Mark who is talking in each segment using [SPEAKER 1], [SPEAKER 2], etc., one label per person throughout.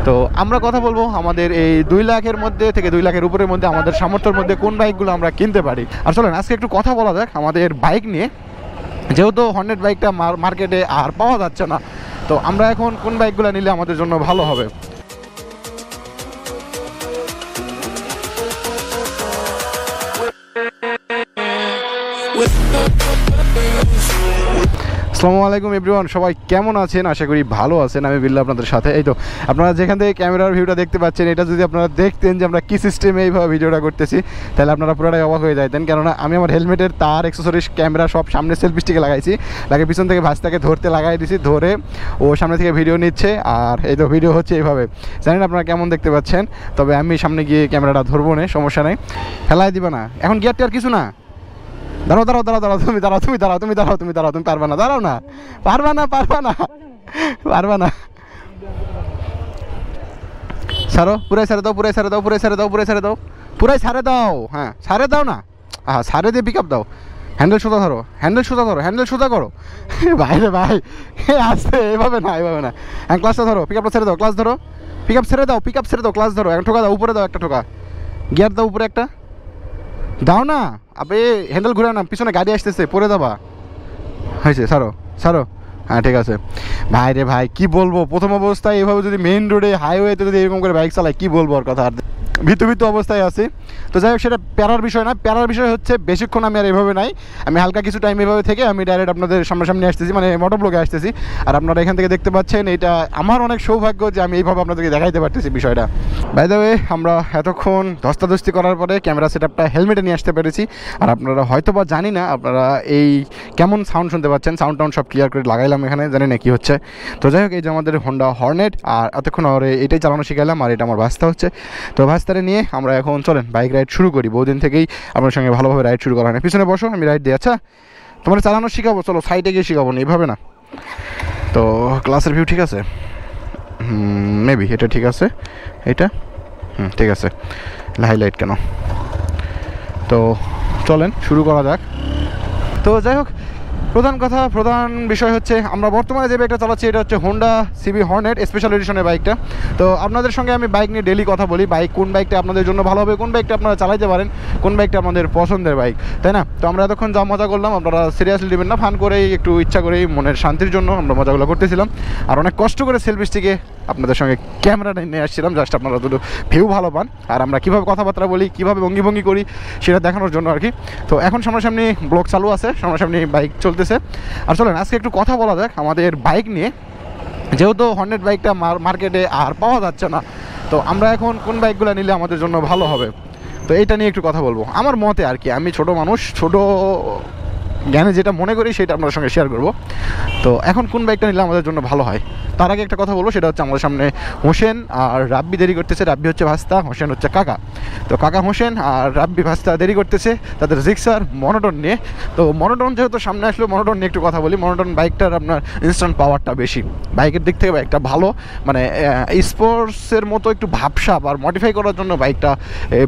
[SPEAKER 1] তো আমরা কথা বলবো আমাদের এই 2 লাখের মধ্যে থেকে 2 লাখের উপরের মধ্যে আমাদের সামর্থ্যের মধ্যে কোন বাইকগুলো আমরা কিনতে পারি। আর চলেন আজকে একটু কথা বলা যাক আমাদের বাইক নিয়ে। যেহেতু হর্নেট বাইকটা মার্কেটে আর পাওয়া যাচ্ছে না, তো আমরা এখন কোন বাইকগুলো নিলে আমাদের জন্য ভালো হবে। আসসালামু আলাইকুম এভরিওয়ান, সবাই কেমন আছেন? আশা করি ভালো আছেন। আমি বিল্লাহ আপনাদের সাথে। এই তো আপনারা যেখান থেকে ক্যামেরার ভিউটা দেখতে পাচ্ছেন, এটা যদি আপনারা দেখতেন যে আমরা কী সিস্টেমে এইভাবে ভিডিওটা করতেছি, তাহলে আপনারা পুরোটাই অবাক হয়ে যাইতেন। কেননা আমি আমার হেলমেটের তার অ্যাক্সেসরিজ ক্যামেরা সব সামনে সেলফি স্টিকে লাগাইছি, পিছন থেকে ভাঁজটাকে ধরতে লাগাই দিছি, ধরে ও সামনে থেকে ভিডিও নিচ্ছে। আর এই তো ভিডিও হচ্ছে এইভাবে, জানেন আপনারা কেমন দেখতে পাচ্ছেন। তবে আমি সামনে গিয়ে ক্যামেরাটা ধরবো না, সমস্যা নেই, ফেলাই দিবে না। এখন গিয়ারটি আর কিছু না, দাঁড়াও দাঁড়াও দাঁড়াও দাঁড়াও, তুমি দাঁড়াও, তুমি দাঁড়াও, তুমি দাঁড়াও, তুমি দাঁড়াও, তুমি পারবা না, দাঁড়াও না, পারবা না, পারবা না, পারবা না। ছাড়ো, পুরাই ছেড়ে দাও, পুরাই ছেড়ে দাও, পুরাই ছেড়ে দাও, পুরাই ছেড়ে দাও, পুরাই ছাড়ে দাও। হ্যাঁ ছাড়ে দাও না, হ্যাঁ ছাড়ে দিয়ে পিক আপ দাও। হ্যান্ডেল সোজা ধরো, হ্যান্ডেল সোজা ধরো, হ্যান্ডেল সোজা করো। বাইরে ভাই আসতে, এভাবে না, এভাবে না। হ্যাঁ ক্লাসটা ধরো, পিক আপটা ছেড়ে দাও, ক্লাস ধরো, পিক আপ ছেড়ে দাও, পিক আপ ছেড়ে দাও, ক্লাস ধরো, একটা ঠোকা দাও, উপরে দাও একটা ঠোকা, গিয়ার দাও উপরে একটা দাও না। আপনি হ্যান্ডেল ঘুরে না, পিছনে গাড়ি আসতেছে, পরে যাবা। হয়েছে, ছাড়ো ছাড়ো, হ্যাঁ ঠিক আছে। ভাই রে ভাই কী বলবো, প্রথম অবস্থায় এভাবে যদি মেইন রোডে হাইওয়েতে যদি এরকম করে বাইক চালায়, কী বলবো ওর কথা। আর ভীতু অবস্থায় আছি। তো যাই হোক, সেটা প্যারার বিষয় না, প্যারার বিষয় হচ্ছে বেশিক্ষণ আমি আর এভাবে নাই, আমি হালকা কিছু টাইম এভাবে থেকে আমি ডাইরেক্ট আপনাদের সামনাসামনি আসতেছি, মানে মোটরব্লগে আসতেছি। আর আপনারা এখান থেকে দেখতে পাচ্ছেন, এটা আমার অনেক সৌভাগ্য যে আমি এইভাবে আপনাদেরকে দেখাইতে পারতেছি বিষয়টা। বাই দ্য ওয়ে, আমরা এতক্ষণ ধস্তাধস্তি করার পরে ক্যামেরা সেটআপটা হেলমেটে নিয়ে আসতে পেরেছি। আর আপনারা হয়তো বা জানি না আপনারা এই কেমন সাউন্ড শুনতে পাচ্ছেন, সাউন্ড টাউন্ড সব ক্লিয়ার করে লাগাইলাম এখানে, জানি না কী হচ্ছে। তো যাই হোক, এই যে আমাদের হোন্ডা হর্নেট, আর এতক্ষণ আর এটাই চালানো শিখাইলাম, আর এটা আমার ভাস্তা হচ্ছে। তো ভাস্তারে নিয়ে আমরা এখন চলেন বাইক রাইড শুরু করি। বহুদিন থেকেই আপনার সঙ্গে ভালোভাবে রাইড শুরু করা হয় না। পিছনে বসো, আমি রাইড দিই। আচ্ছা তোমার চালানো শিখাবো, চলো সাইডে গিয়ে শিখাবো না, এইভাবে না। তো ক্লাসের ভিউ ঠিক আছে, মেবি এটা ঠিক আছে, এটা ঠিক আছে, হাইলাইট কেন। তো চলেন শুরু করা যাক। তো যাই হোক, প্রধান বিষয় হচ্ছে আমরা বর্তমানে যে বাইকটা চালাচ্ছি, এটা হচ্ছে হোন্ডা সিবি হর্নেট স্পেশাল এডিশনের বাইকটা। তো আপনাদের সঙ্গে আমি বাইক নিয়ে ডেলি কথা বলি, বাইক কোন বাইকটা আপনাদের জন্য ভালো হবে, কোন বাইকটা আপনারা চালাইতে পারেন, কোন বাইকটা আমাদের পছন্দের বাইক, তাই না? তো আমরা এতক্ষণ যা মজা করলাম, আপনারা সিরিয়াসলি নেবেন না, ফান করেই একটু ইচ্ছা করেই মনের শান্তির জন্য আমরা মজাগুলো করতেছিলাম। আর অনেক কষ্ট করে সেলফি স্টিকে আপনাদের সঙ্গে ক্যামেরাটা নিয়ে আসছিলাম, জাস্ট আপনারা দুটো ভিউ ভালো পান, আর আমরা কীভাবে কথাবার্তা বলি, কীভাবে ভঙ্গি করি, সেটা দেখানোর জন্য আর কি। তো এখন সামনাসামনি ব্লগ চালু আছে, সামনাসামনি বাইক চলতেছে। আর চলেন আজকে একটু কথা বলা যাক আমাদের বাইক নিয়ে। যেহেতু হর্নেট বাইকটা মার্কেটে আর পাওয়া যাচ্ছে না, তো আমরা এখন কোন বাইকগুলো নিলে আমাদের জন্য ভালো হবে, তো এইটা নিয়ে একটু কথা বলবো আমার মতে আর কি। আমি ছোট মানুষ, ছোট জ্ঞানে যেটা মনে করি সেটা আপনাদের সঙ্গে শেয়ার করব। তো এখন কোন বাইকটা নিলে আমাদের জন্য ভালো হয়, তার আগে একটা কথা বলবো, সেটা হচ্ছে আমাদের সামনে হোসেন আর রাব্বি দেরি করতেছে। রাব্বি হচ্ছে ভাস্তা, হোসেন হচ্ছে কাকা। তো কাকা হোসেন আর রাব্বি ভাস্তা দেরি করতেছে তাদের জিক্সার মনোটন নিয়ে। তো মনোটন যেহেতু সামনে আসলো, মনোটন নিয়ে একটু কথা বলি। মনোটন বাইকটার আপনার ইনস্ট্যান্ট পাওয়ারটা বেশি, বাইকের দিক থেকে বাইকটা ভালো, মানে স্পোর্টসের মতো একটু ভাবসাব আর মডিফাই করার জন্য বাইকটা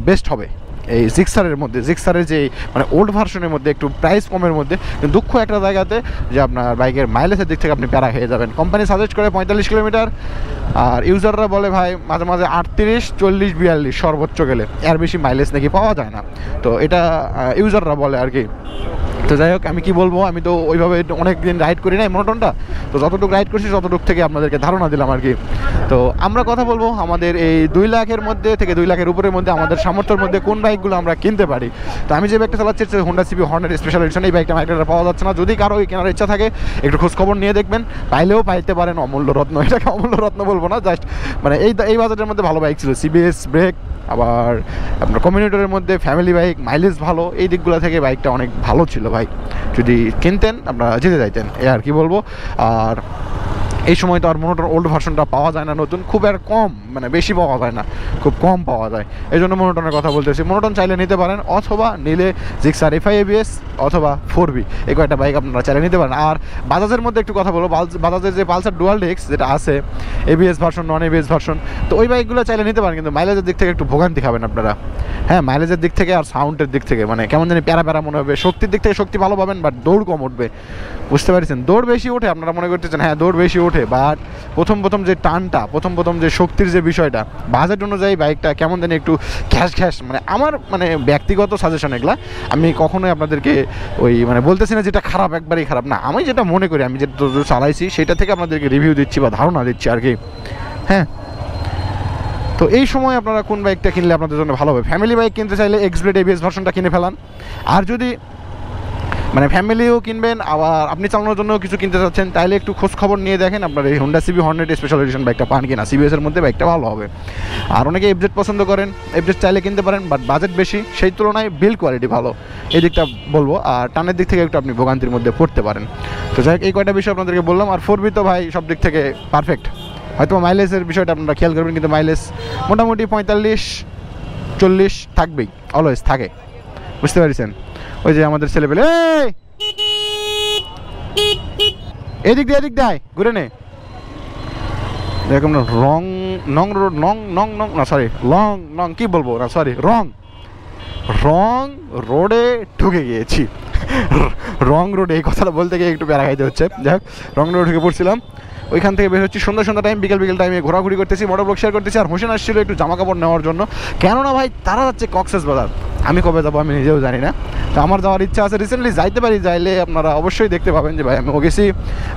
[SPEAKER 1] বেস্ট হবে এই জিক্সারের মধ্যে। জিক্সারের যে মানে ওল্ড ভার্সনের মধ্যে একটু প্রাইস কমের মধ্যে, কিন্তু দুঃখ একটা জায়গাতে যে আপনার বাইকের মাইলেজের দিক থেকে আপনি প্যারা হয়ে যাবেন। কোম্পানি সাজেস্ট করে 45 কিলোমিটার, আর ইউজাররা বলে ভাই মাঝে মাঝে 38, 40, 42 সর্বোচ্চ গেলে, এর বেশি মাইলেজ নাকি পাওয়া যায় না। তো এটা ইউজাররা বলে আর কি। তো যাই হোক, আমি কি বলবো, আমি তো ওইভাবে অনেক দিন রাইড করি নাই মনোটনটা, তো যতটুকু রাইড করছি ততটুকু থেকে আপনাদেরকে ধারণা দিলাম আর কি। তো আমরা কথা বলবো আমাদের এই 2 লাখের মধ্যে থেকে 2 লাখের উপরের মধ্যে আমাদের সামর্থ্যের মধ্যে কোন বাইকগুলো আমরা কিনতে পারি। তো আমি যে বাইকটা চালাচ্ছি হচ্ছে Honda CB Hornet special edition. এই বাইকটা মার্কেটে পাওয়া যাচ্ছে না, যদি কারো কেনার ইচ্ছা থাকে একটু খোঁজখবর নিয়ে দেখবেন, পাইলেও পাইতে পারেন অমূল্য রত্ন। এটাকে অমূল্য রত্ন বলবো না, জাস্ট মানে এই বাজেটের মধ্যে ভালো বাইক ছিল, সিবিএস ব্রেক, আবার আপনার কমিউনিটরের মধ্যে ফ্যামিলি বাইক, মাইলেজ ভালো, এই দিকগুলো থেকে বাইকটা অনেক ভালো ছিল ভাই। যদি কিনতেন আপনারা যেতে যাইতেন, এ আর কি বলবো। আর এই সময় তো আর মনোটন ওল্ড ভার্সনটা পাওয়া যায় না নতুন, খুব আর কম, মানে বেশি পাওয়া যায় না, খুব কম পাওয়া যায়। এই জন্য মনোটনের কথা বলতেছি। মনোটন চাইলে নিতে পারেন, অথবা নিলে জিক্সার FI ABS অথবা 4B, এই কয়েকটা বাইক আপনারা চাইলে নিতে পারেন। আর বাজাজের মধ্যে একটু কথা বলবো, বাজাজের যে পালসার ডুয়াল ডিস্ক যেটা আছে, ABS ভার্সন, নন ABS ভার্সন, তো ওই বাইকগুলো চাইলে নিতে পারেন, কিন্তু মাইলেজের দিক থেকে একটু ভোগান্তি খাবেন আপনারা। হ্যাঁ, মাইলেজের দিক থেকে আর সাউন্ডের দিক থেকে মানে কেমন জানি প্যারা মনে হবে। শক্তির দিক থেকে শক্তি ভালো পাবেন, বাট দৌড় কম উঠবে, বুঝতে পারছেন? দৌড় বেশি ওঠে, আপনারা মনে করতেছেন হ্যাঁ দৌড় বেশি ওঠে, বাট প্রথম যে টানটা, প্রথম যে শক্তির যে বিষয়টা, বাজেট অনুযায়ী বাইকটা কেমন জানি একটু ঘ্যাস মানে আমার মানে ব্যক্তিগত সাজেশন এগুলা, আমি কখনোই আপনাদেরকে ওই মানে বলতেছি না যেটা খারাপ, একবারেই খারাপ না, আমি যেটা মনে করি, আমি যেটা চালাইছি সেটা থেকে আপনাদেরকে রিভিউ দিচ্ছি বা ধারণা দিচ্ছি আর কি। হ্যাঁ, তো এই সময় আপনারা কোন বাইকটা কিনলে আপনাদের জন্য ভালো হবে? ফ্যামিলি বাইক কিনতে চাইলে এক্সব্লেড এবিএস ভার্সনটা কিনে ফেলান। আর যদি মানে ফ্যামিলিও কিনবেন, আবার আপনি চালানোর জন্য কিছু কিনতে চাচ্ছেন, তাইলে একটু খোঁজ খবর নিয়ে দেখেন আপনার এই Honda CB Hornet special edition বাইকটা পান কিনা, সিবিএসের মধ্যে বাইকটা ভালো হবে। আর অনেকে এফজেড পছন্দ করেন, এফজেড চাইলে কিনতে পারেন, বাট বাজেট বেশি, সেই তুলনায় বিল্ড কোয়ালিটি ভালো, এই দিকটা বলবো। আর টানের দিক থেকে একটু আপনি ভোগান্তির মধ্যে পড়তে পারেন। তো যাই হোক, এই কয়টা বিষয় আপনাদেরকে বললাম। আর 4B তো ভাই সব দিক থেকে পারফেক্ট। হয়তো মাইলেজের বিষয়টা আপনারা খেয়াল করবেন, কিন্তু মাইলেজ মোটামুটি 45-40 থাকবেই, অলওয়েজ থাকে, বুঝতে পারছেন? ওই যে আমাদের ছেলেপেলে এদিক দিয়ে ঘুরে নে, এরকম না লং কি বলবো না, সরি রং রোডে ঢুকে গিয়েছি। রং রোডে এই কথাটা বলতে গিয়ে একটু প্যারা খাইতে হচ্ছে। যাই হোক, রং রোডে ঢুকে পড়ছিলাম, ওইখান থেকে বের হচ্ছি সন্ধ্যা টাইম, বিকেল টাইমে ঘোরাঘুরি করতেছি, মোটর ব্লগ শেয়ার করতেছি। আর হোসেন আসছিল একটু জামা কাপড় নেওয়ার জন্য, কেননা ভাই তারা যাচ্ছে কক্সবাজার, আমি কবে যাবো আমি নিজেও জানি না। তো আমার যাওয়ার ইচ্ছা আছে, রিসেন্টলি যাইতে পারি, যাইলে আপনারা অবশ্যই দেখতে পাবেন যে ভাই আমি গেছি,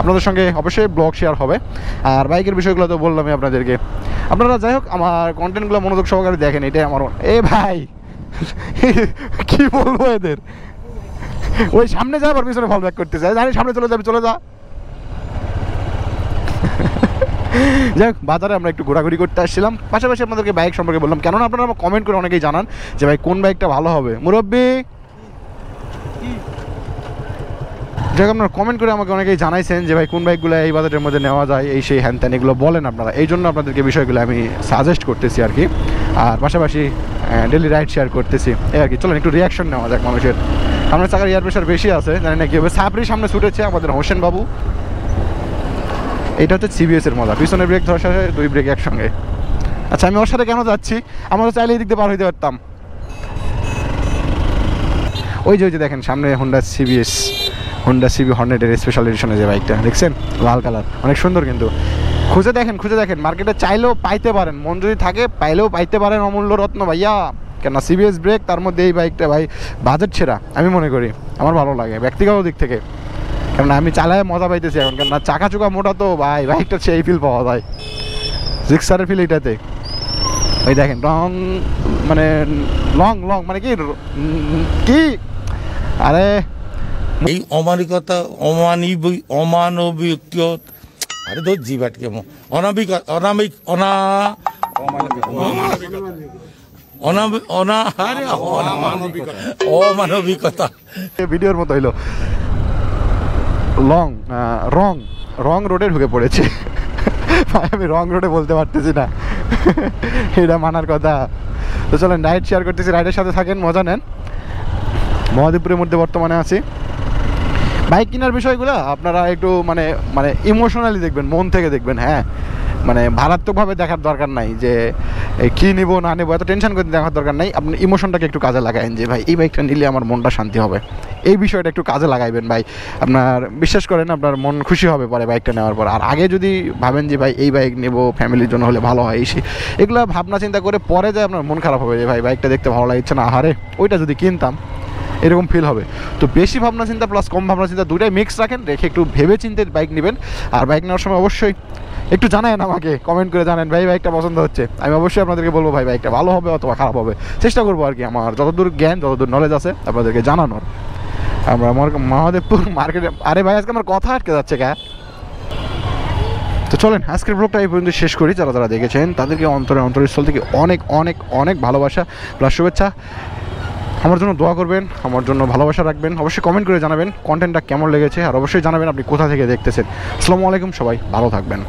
[SPEAKER 1] আপনাদের সঙ্গে অবশ্যই ব্লগ শেয়ার হবে। আর বাইকের বিষয়গুলো তো বললামই আপনাদেরকে, আপনারা যাই হোক আমার কন্টেন্টগুলো মনোযোগ সহকারে দেখেন, এটাই আমার। এ ভাই কি বলবো এদের, ওই সামনে যাবার পিছনে ফল ব্যাক করতে চাই, জানি সামনে চলে যাবে, চলে যা। যাই হোক, বাজারে আমরা একটু ঘোরাঘুরি করতে আসছিলাম, পাশাপাশি আপনাদেরকে বাইক সম্পর্কে বললাম, কেননা আপনারা কমেন্ট করে অনেকেই জানান যে ভাই কোন বাইকটা ভালো হবে। মুরব্বি, যাই হোক, আপনারা কমেন্ট করে আমাকে অনেকেই জানাইছেন যে ভাই কোন বাইকগুলো এই বাজারের মধ্যে নেওয়া যায়, এই সেই হ্যান ত্যান এগুলো বলেন আপনারা, এই জন্য আপনাদেরকে বিষয়গুলো আমি সাজেস্ট করতেছি আর কি। আর পাশাপাশি ডেলি রাইড শেয়ার করতেছি এই আর কি। চলেন একটু রিয়াকশন নেওয়া যাক মানুষের। আপনার চাকার এয়ার প্রেশার বেশি আছে, জানি না কি হবে। সাবরি সামনে ছুটেছে আমাদের হোসেন বাবু, এটা হচ্ছে সিবিএস এর মজা, পিছনে ব্রেক ধরার সাথে দুই ব্রেক একসঙ্গে। আচ্ছা, আমি ওর সাথে কেন যাচ্ছি, আমরা তো চাইলে এই দিক দিয়ে পার হইতে পারতাম। ওই যে দেখেন সামনে হোন্ডা সিবি হর্নেটের স্পেশাল এডিশনের যে বাইকটা দেখছেন, লাল কালার, অনেক সুন্দর। কিন্তু খুঁজে দেখেন, মার্কেটে চাইলেও পাইতে পারেন, মন যদি থাকে পাইলেও পাইতে পারেন, অমূল্য রত্ন ভাইয়া। কেন সিবিএস ব্রেক, তার মধ্যে এই বাইকটা ভাই বাজেট ছেড়া, আমি মনে করি, আমার ভালো লাগে ব্যক্তিগত দিক থেকে। কেননা আমি চালায় মজা পাইতেছি এখন, কেননা চাকা চুকা মোটা তো ভাই, বাইকটা সেই ফিল পাওয়া যায়, জিক্সারের ফিল এটাতে। ওই দেখেন রং মানে লং মানে কি আরে
[SPEAKER 2] এই অমানবিকতা অমানবিক আরে ধর জিবাট কেমন অমানবিকতা
[SPEAKER 1] ভিডিওর মতো হইলো। রং রোডে ঢুকে পড়েছে ভাই, আমি রং রোডে বলতে পারতেছি না, এটা মানার কথা। তো চলেন রাইড শেয়ার করতেছি, রাইডের সাথে থাকেন, মজা নেন। মহাদেবপুরের মধ্যে বর্তমানে আছি। বাইক কেনার বিষয়গুলো আপনারা একটু মানে ইমোশনালি দেখবেন, মন থেকে দেখবেন। হ্যাঁ, মানে ভারাত্মকভাবে দেখার দরকার নাই যে কী নিব না নেবো, এত টেনশন করতে দেখার দরকার নাই। আপনি ইমোশনটাকে একটু কাজে লাগাইন যে ভাই এই বাইকটা নিলে আমার মনটা শান্তি হবে, এই বিষয়টা একটু কাজে লাগাইবেন ভাই। আপনার বিশ্বাস করেন আপনার মন খুশি হবে পরে বাইকটা নেওয়ার পর। আর আগে যদি ভাবেন যে ভাই এই বাইক নেব ফ্যামিলির জন্য হলে ভালো হয়, এগুলো ভাবনা চিন্তা করে পরে যায় আপনার মন খারাপ হবে যে ভাই বাইকটা দেখতে ভালো লাগছে না, আহারে ওইটা যদি কিনতাম, এরকম ফিল হবে। তো বেশি ভাবনা চিন্তা প্লাস কম ভাবনা চিন্তা দুটাই মিক্স রাখেন, রেখে একটু ভেবে চিন্তে বাইক নেবেন। আর বাইক নেওয়ার সময় অবশ্যই একটু জানান আমাকে, কমেন্ট করে জানেন ভাই বাইকটা পছন্দ হচ্ছে, আমি অবশ্যই আপনাদেরকে বলবো ভাই বাইকটা ভালো হবে অথবা খারাপ হবে, চেষ্টা করবো আর কি আমার যতদূর জ্ঞান যতদূর নলেজ আছে আপনাদেরকে জানানোর। আমরা আমার মহাদেবপুর মার্কেটে, আরে ভাই আজকে আমার কথা আটকে যাচ্ছে কে। তো চলেন আজকের ব্লগটা এই পর্যন্ত শেষ করি। যারা দেখেছেন তাদেরকে অন্তরস্থল থেকে অনেক অনেক অনেক ভালোবাসা প্লাস শুভেচ্ছা। আমার জন্য দোয়া করবেন, আমার জন্য ভালোবাসা রাখবেন, অবশ্যই কমেন্ট করে জানাবেন কন্টেন্টটা কেমন লেগেছে, আর অবশ্যই জানাবেন আপনি কোথা থেকে দেখতেছেন। আসসালামু আলাইকুম, সবাই ভালো থাকবেন।